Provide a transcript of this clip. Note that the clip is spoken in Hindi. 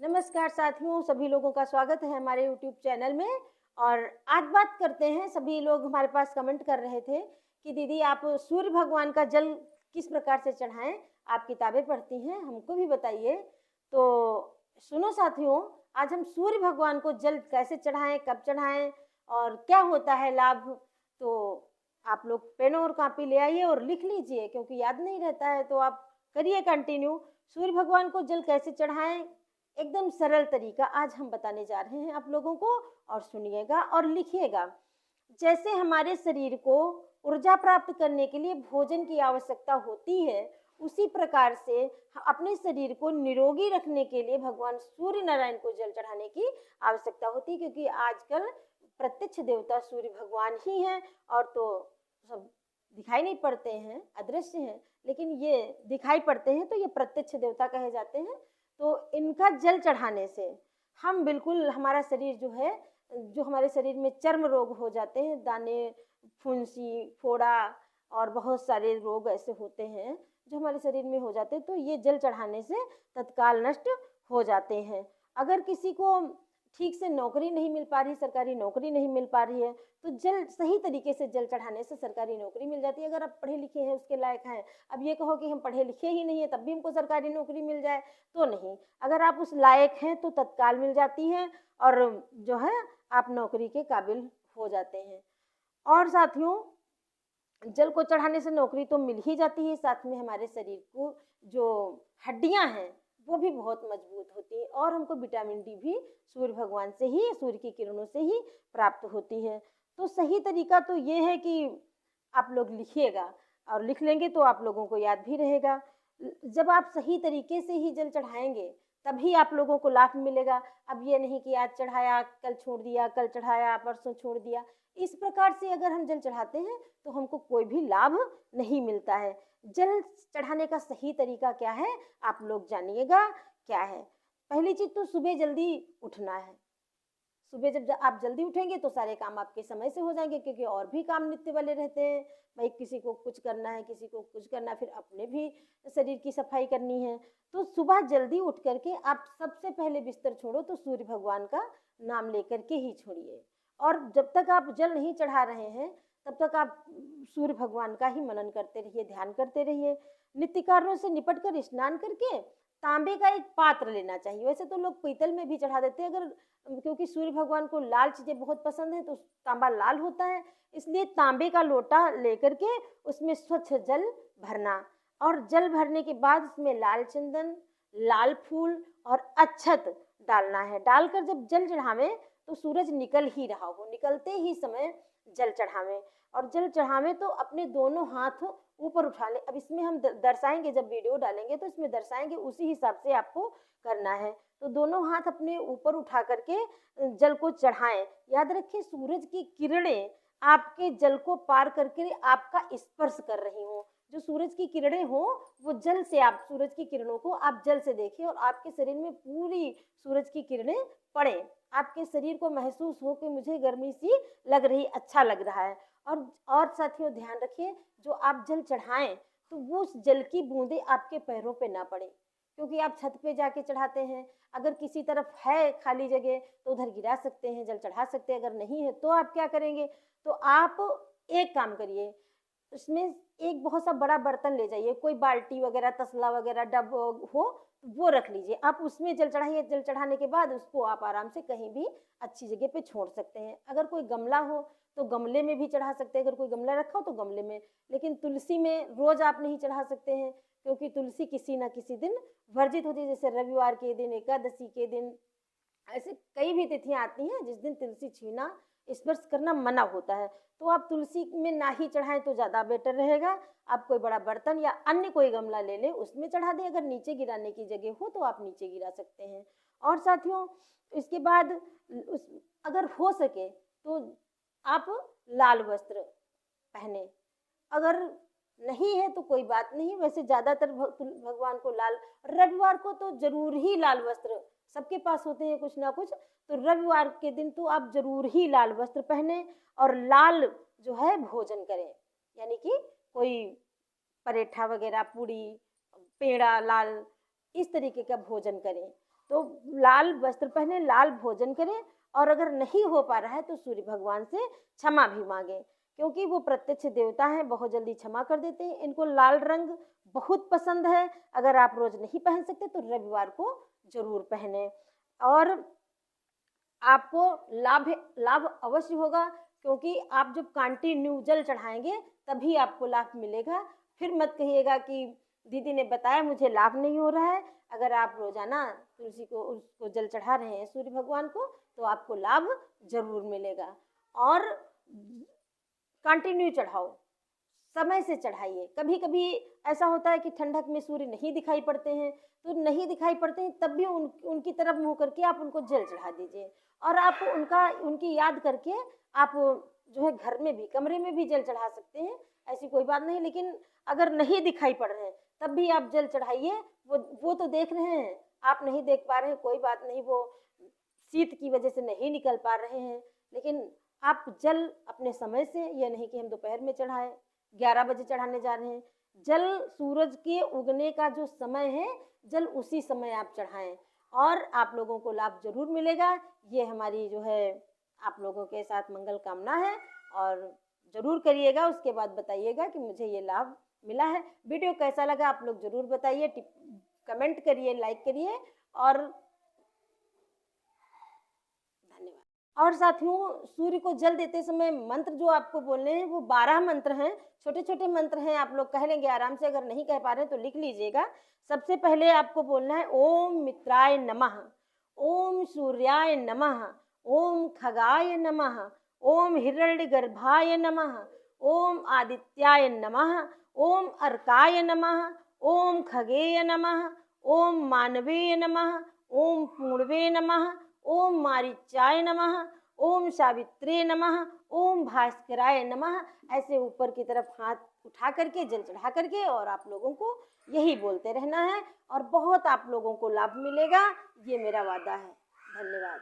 नमस्कार साथियों, सभी लोगों का स्वागत है हमारे YouTube चैनल में। और आज बात करते हैं, सभी लोग हमारे पास कमेंट कर रहे थे कि दीदी आप सूर्य भगवान का जल किस प्रकार से चढ़ाएं। आप किताबें पढ़ती हैं, हमको भी बताइए। तो सुनो साथियों, आज हम सूर्य भगवान को जल कैसे चढ़ाएं, कब चढ़ाएं और क्या होता है लाभ। तो आप लोग पेन और कॉपी ले आइए और लिख लीजिए, क्योंकि याद नहीं रहता है तो आप करिए कंटिन्यू। सूर्य भगवान को जल कैसे चढ़ाएं, एकदम सरल तरीका आज हम बताने जा रहे हैं आप लोगों को, और सुनिएगा और लिखिएगा। जैसे हमारे शरीर को ऊर्जा प्राप्त करने के लिए भोजन की आवश्यकता होती है, उसी प्रकार से अपने शरीर को निरोगी रखने के लिए भगवान सूर्य नारायण को जल चढ़ाने की आवश्यकता होती है, क्योंकि आजकल प्रत्यक्ष देवता सूर्य भगवान ही हैं। और तो सब दिखाई नहीं पड़ते हैं, अदृश्य हैं, लेकिन ये दिखाई पड़ते हैं तो ये प्रत्यक्ष देवता कहे जाते हैं। तो इनका जल चढ़ाने से हम बिल्कुल, हमारा शरीर जो है, जो हमारे शरीर में चर्म रोग हो जाते हैं, दाने, फुंसी, फोड़ा और बहुत सारे रोग ऐसे होते हैं जो हमारे शरीर में हो जाते हैं, तो ये जल चढ़ाने से तत्काल नष्ट हो जाते हैं। अगर किसी को ठीक से नौकरी नहीं मिल पा रही, सरकारी नौकरी नहीं मिल पा रही है, तो जल सही तरीके से जल चढ़ाने से सरकारी नौकरी मिल जाती है। अगर आप पढ़े लिखे हैं, उसके लायक हैं, अब ये कहो कि हम पढ़े लिखे ही नहीं है तब भी हमको सरकारी नौकरी मिल जाए, तो नहीं। अगर आप उस लायक हैं तो तत्काल मिल जाती है और जो है आप नौकरी के काबिल हो जाते हैं। और साथियों, जल को चढ़ाने से नौकरी तो मिल ही जाती है, साथ में हमारे शरीर को जो हड्डियां हैं वो भी बहुत मजबूत होती है, और हमको विटामिन डी भी सूर्य भगवान से ही, सूर्य की किरणों से ही प्राप्त होती है। तो सही तरीका तो ये है कि आप लोग लिखिएगा, और लिख लेंगे तो आप लोगों को याद भी रहेगा। जब आप सही तरीके से ही जल चढ़ाएंगे तभी आप लोगों को लाभ मिलेगा। अब ये नहीं कि आज चढ़ाया कल छोड़ दिया, कल चढ़ाया परसों छोड़ दिया। इस प्रकार से अगर हम जल चढ़ाते हैं तो हमको कोई भी लाभ नहीं मिलता है। जल चढ़ाने का सही तरीका क्या है आप लोग जानिएगा। क्या है, पहली चीज तो सुबह जल्दी उठना है। सुबह जब आप जल्दी उठेंगे तो सारे काम आपके समय से हो जाएंगे, क्योंकि और भी काम नित्य वाले रहते हैं। भाई किसी को कुछ करना है, किसी को कुछ करना है, फिर अपने भी शरीर की सफाई करनी है। तो सुबह जल्दी उठ करके आप सबसे पहले बिस्तर छोड़ो तो सूर्य भगवान का नाम लेकर के ही छोड़िए। और जब तक आप जल नहीं चढ़ा रहे हैं तब तक आप सूर्य भगवान का ही मनन करते रहिए, ध्यान करते रहिए। नित्य कार्यों से निपट कर स्नान करके तांबे का एक पात्र लेना चाहिए। वैसे तो लोग पीतल में भी चढ़ा देते हैं, अगर क्योंकि सूर्य भगवान को लाल चीजें बहुत पसंद है तो तांबा लाल होता है, इसलिए तांबे का लोटा लेकर के उसमें स्वच्छ जल भरना, और जल भरने के बाद उसमें लाल चंदन, लाल फूल और अक्षत डालना है। डालकर जब जल चढ़ावें तो सूरज निकल ही रहा हो, निकलते ही समय जल चढ़ावें। और जल चढ़ावें तो अपने दोनों हाथ ऊपर उठा लें। अब इसमें हम दर्शाएंगे, जब वीडियो डालेंगे तो इसमें दर्शाएंगे, उसी हिसाब से आपको करना है। तो दोनों हाथ अपने ऊपर उठा करके जल को चढ़ाएं। याद रखिए, सूरज की किरणें आपके जल को पार करके आपका स्पर्श कर रही हों। जो सूरज की किरणें हो वो जल से, आप सूरज की किरणों को आप जल से देखिए और आपके शरीर में पूरी सूरज की किरणें पड़े। आपके शरीर को महसूस हो कि मुझे गर्मी सी लग रही, अच्छा लग रहा है। और साथियों ध्यान रखिए, जो आप जल चढ़ाएं तो वो उस जल की बूंदें आपके पैरों पे ना पड़े, क्योंकि आप छत पे जाके चढ़ाते हैं। अगर किसी तरफ है खाली जगह तो उधर गिरा सकते हैं, जल चढ़ा सकते हैं। अगर नहीं है तो आप क्या करेंगे, तो आप एक काम करिए, उसमें एक बहुत सा बड़ा बर्तन ले जाइए, कोई बाल्टी वगैरह, तसला वगैरह, डब हो वो रख लीजिए। आप उसमें जल चढ़ाइए। जल चढ़ाने के बाद उसको आप आराम से कहीं भी अच्छी जगह पे छोड़ सकते हैं। अगर कोई गमला हो तो गमले में भी चढ़ा सकते हैं, अगर कोई गमला रखा हो तो गमले में। लेकिन तुलसी में रोज आप नहीं चढ़ा सकते हैं, क्योंकि तुलसी किसी ना किसी दिन वर्जित होती है, जैसे रविवार के दिन, एकादशी के दिन, ऐसे कई भी तिथियां आती हैं जिस दिन तुलसी छीना, स्पर्श करना मना होता है। तो आप तुलसी में ना ही चढ़ाएं तो ज़्यादा बेटर रहेगा। आप कोई बड़ा बर्तन या अन्य कोई गमला ले लें, उसमें चढ़ा दें। अगर नीचे गिराने की जगह हो तो आप नीचे गिरा सकते हैं। और साथियों, इसके बाद उस अगर हो सके तो आप लाल वस्त्र पहने। अगर नहीं है तो कोई बात नहीं, वैसे ज़्यादातर भगवान को लाल, रविवार को तो जरूर ही लाल वस्त्र सबके पास होते हैं कुछ ना कुछ, तो रविवार के दिन तो आप जरूर ही लाल वस्त्र पहने और लाल जो है भोजन करें। यानी कि कोई परेठा वगैरह, पूड़ी, पेड़ा लाल, इस तरीके का भोजन करें। तो लाल वस्त्र पहने, लाल भोजन करें, और अगर नहीं हो पा रहा है तो सूर्य भगवान से क्षमा भी मांगे, क्योंकि वो प्रत्यक्ष देवता हैं, बहुत जल्दी क्षमा कर देते हैं। इनको लाल रंग बहुत पसंद है। अगर आप रोज नहीं पहन सकते तो रविवार को जरूर पहने, और आपको लाभ लाभ अवश्य होगा, क्योंकि आप जब कंटिन्यू जल चढ़ाएंगे तभी आपको लाभ मिलेगा। फिर मत कहिएगा कि दीदी ने बताया मुझे लाभ नहीं हो रहा है। अगर आप रोजाना तुलसी को उसको जल चढ़ा रहे हैं सूर्य भगवान को, तो आपको लाभ जरूर मिलेगा। और कंटिन्यू चढ़ाओ, समय से चढ़ाइए। कभी कभी ऐसा होता है कि ठंडक में सूर्य नहीं दिखाई पड़ते हैं, तो नहीं दिखाई पड़ते हैं तब भी उनकी तरफ मुंह करके आप उनको जल चढ़ा दीजिए, और आप उनकी याद करके आप जो है घर में भी, कमरे में भी जल चढ़ा सकते हैं, ऐसी कोई बात नहीं। लेकिन अगर नहीं दिखाई पड़ रहे हैं तब भी आप जल चढ़ाइए। वो तो देख रहे हैं, आप नहीं देख पा रहे हैं, कोई बात नहीं, वो शीत की वजह से नहीं निकल पा रहे हैं। लेकिन आप जल अपने समय से, ये नहीं कि हम दोपहर में चढ़ाएं, 11 बजे चढ़ाने जा रहे हैं। जल सूरज के उगने का जो समय है, जल उसी समय आप चढ़ाएं, और आप लोगों को लाभ जरूर मिलेगा। ये हमारी जो है आप लोगों के साथ मंगल कामना है, और जरूर करिएगा। उसके बाद बताइएगा कि मुझे ये लाभ मिला है। वीडियो कैसा लगा आप लोग जरूर बताइए, कमेंट करिए, लाइक करिए, और धन्यवाद। और साथियों, सूर्य को जल देते समय मंत्र जो आपको बोलने हैं वो 12 मंत्र हैं, छोटे छोटे मंत्र हैं। आप लोग कह लेंगे आराम से, अगर नहीं कह पा रहे हैं तो लिख लीजिएगा। सबसे पहले आपको बोलना है ओम मित्राय नमः, ओम सूर्याय नमः, ओम खगाय नमः, ओम हिरण्यगर्भाय नमः, ओम आदित्याय नमः, ओम अर्काय नमः, ओम खगेय नमः, ओम मानवेय नमः, ओम पूर्वे नमः, ओम मारीचाय नमः, ओम सावित्रे नमः, ओम भास्कराय नमः। ऐसे ऊपर की तरफ हाथ उठा करके, जल चढ़ा करके, और आप लोगों को यही बोलते रहना है, और बहुत आप लोगों को लाभ मिलेगा, ये मेरा वादा है। धन्यवाद।